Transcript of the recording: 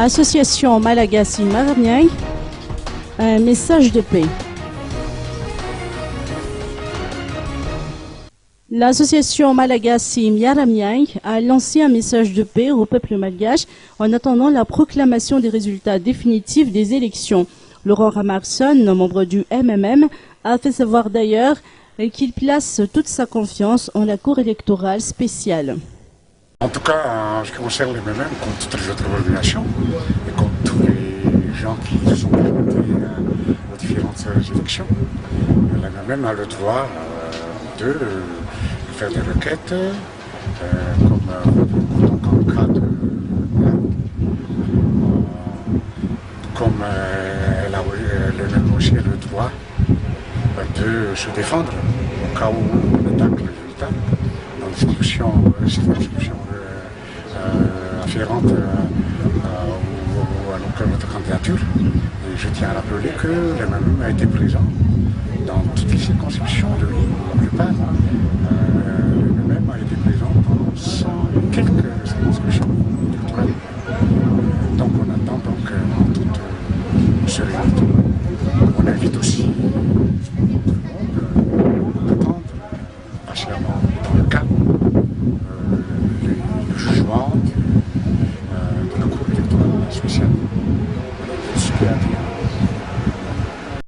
Association Malagasy Maramiang, un message de paix. L'association Malagasy Maramiang a lancé un message de paix au peuple malgache en attendant la proclamation des résultats définitifs des élections. Laurent Ramarson, membre du MMM, a fait savoir d'ailleurs qu'il place toute sa confiance en la Cour électorale spéciale. En tout cas, en ce qui concerne le MMM, comme toutes les autres organisations, et comme tous les gens qui se sont présentés aux différentes élections, le MMM a le droit de faire des requêtes, comme en cas de... comme elle a aussi le droit de se défendre au cas où on attaque le résultat dans les discussions afférentes à notre candidature. Et je tiens à rappeler que le MMM a été présent dans toutes les circonscriptions de l'île, pour la plupart. Le MMM a été présent dans 100 et quelques circonscriptions électorales. Donc on attend donc en toute sérénité. On invite aussi tout le monde à attendre patiemment dans le calme le jugement de la Cour électorale spéciale.